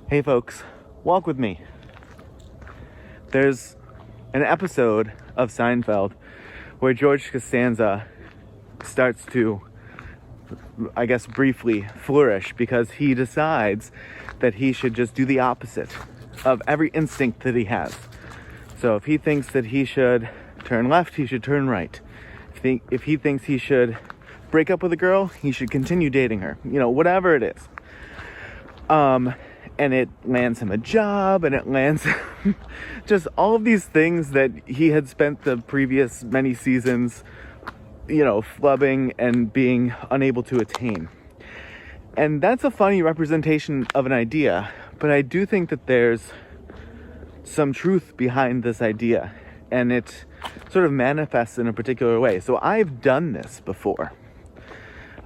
Hey folks, walk with me. There's an episode of Seinfeld where George Costanza starts to, I guess, briefly flourish because he decides that he should just do the opposite of every instinct that he has. So if he thinks that he should turn left, he should turn right. If he thinks he should break up with a girl, he should continue dating her. Whatever it is. And it lands him a job, and it lands him just all of these things that he had spent the previous many seasons, flubbing and being unable to attain. And that's a funny representation of an idea, but I do think that there's some truth behind this idea, and it sort of manifests in a particular way. So I've done this before,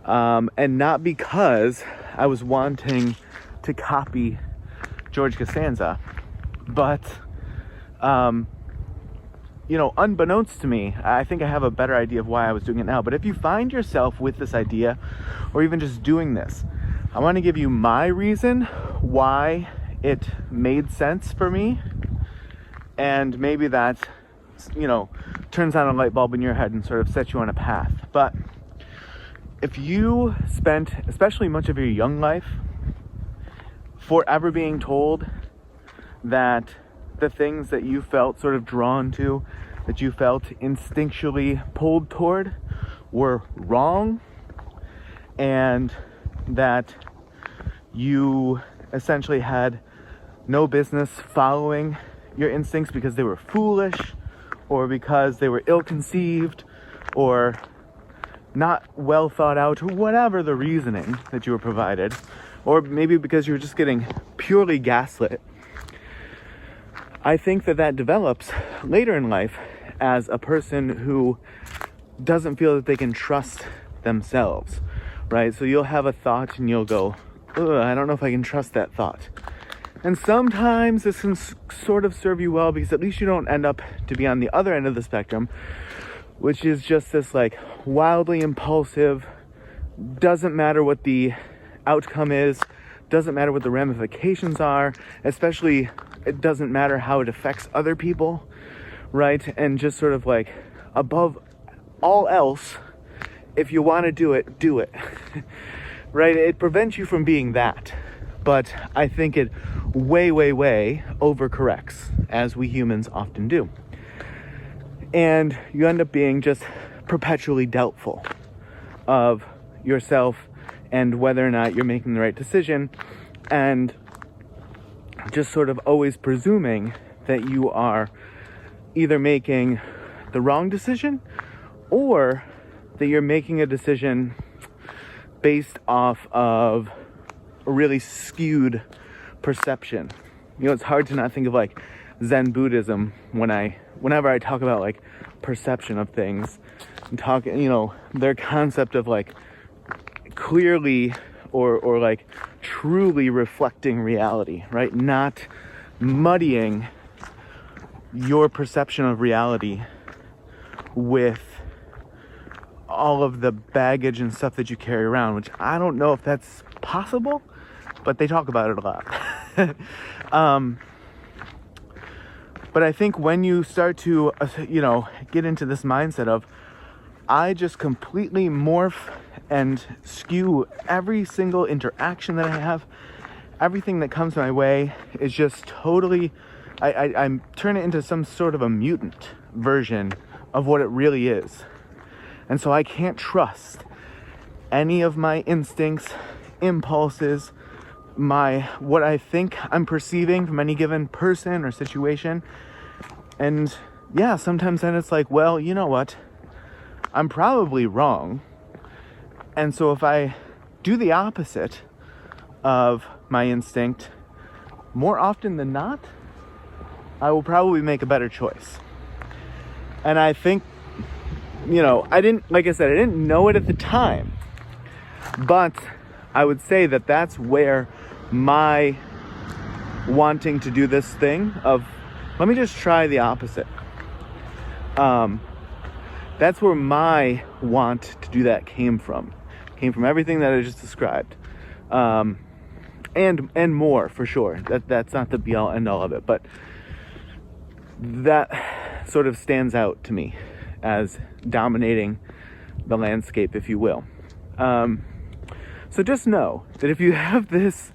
and not because I was wanting to copy George Costanza, but unbeknownst to me, I think I have a better idea of why I was doing it now. But if you find yourself with this idea, or even just doing this, I want to give you my reason why it made sense for me, and maybe that turns on a light bulb in your head and sort of sets you on a path. But if you spent especially much of your young life forever being told that the things that you felt sort of drawn to, that you felt instinctually pulled toward, were wrong, and that you essentially had no business following your instincts because they were foolish, or because they were ill-conceived, or not well thought out, or whatever the reasoning that you were provided, or maybe because you're just getting purely gaslit, I think that develops later in life as a person who doesn't feel that they can trust themselves, right? So you'll have a thought and you'll go, I don't know if I can trust that thought. And sometimes this can sort of serve you well, because at least you don't end up to be on the other end of the spectrum, which is just this wildly impulsive, doesn't matter what the outcome is, doesn't matter what the ramifications are, especially it doesn't matter how it affects other people, right? And just sort of above all else, if you want to do it, do it. Right? It prevents you from being that, but I think it way overcorrects, as we humans often do, and you end up being just perpetually doubtful of yourself and whether or not you're making the right decision, and just sort of always presuming that you are either making the wrong decision, or that you're making a decision based off of a really skewed perception. It's hard to not think of Zen Buddhism whenever I talk about perception of things, and talk, their concept of clearly or truly reflecting reality, right? Not muddying your perception of reality with all of the baggage and stuff that you carry around, which I don't know if that's possible, but they talk about it a lot. But I think when you start to, get into this mindset of, I just completely morph and skew every single interaction that I have, everything that comes my way is just totally, I turn it into some sort of a mutant version of what it really is. And so I can't trust any of my instincts, impulses, what I think I'm perceiving from any given person or situation. And yeah, sometimes then it's well, you know what? I'm probably wrong. And so if I do the opposite of my instinct, more often than not, I will probably make a better choice. And I think, I didn't know it at the time, but I would say that that's where my wanting to do this thing of, let me just try the opposite. That's where my want to do that came from. Came from everything that I just described. and more for sure. That's not the be all end all of it, but that sort of stands out to me as dominating the landscape, if you will. So just know that if you have this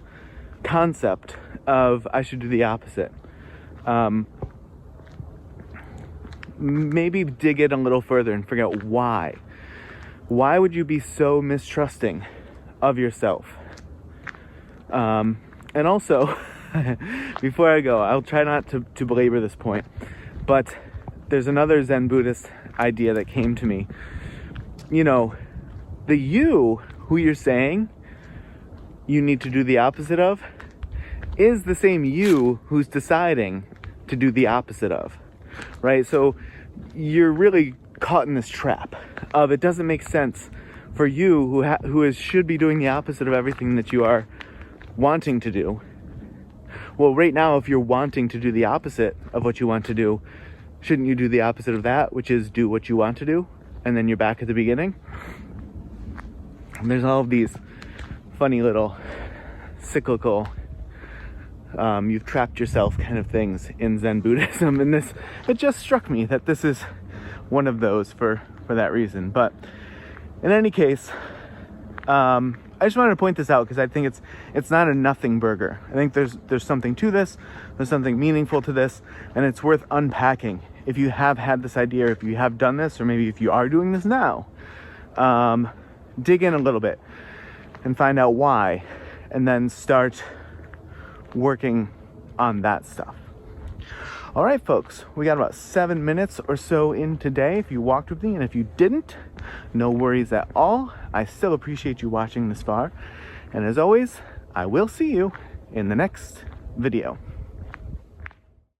concept of I should do the opposite, maybe dig it a little further and figure out why. Why would you be so mistrusting of yourself? And also, before I go, I'll try not to belabor this point, but there's another Zen Buddhist idea that came to me. You know, the you who you're saying you need to do the opposite of is the same you who's deciding to do the opposite of, right? So you're really caught in this trap of it doesn't make sense for you who should be doing the opposite of everything that you are wanting to do. Well, right now, if you're wanting to do the opposite of what you want to do, shouldn't you do the opposite of that, which is do what you want to do, and then you're back at the beginning? And there's all of these funny little cyclical you've trapped yourself kind of things in Zen Buddhism, and it just struck me that this is one of those for that reason. But in any case, I just wanted to point this out because I think it's not a nothing burger. I think there's something to this, there's something meaningful to this, and it's worth unpacking. If you have had this idea, or if you have done this, or maybe if you are doing this now, dig in a little bit and find out why, and then start working on that stuff. All right, folks, we got about 7 minutes or so in today if you walked with me, and if you didn't, no worries at all. I still appreciate you watching this far, and as always, I will see you in the next video.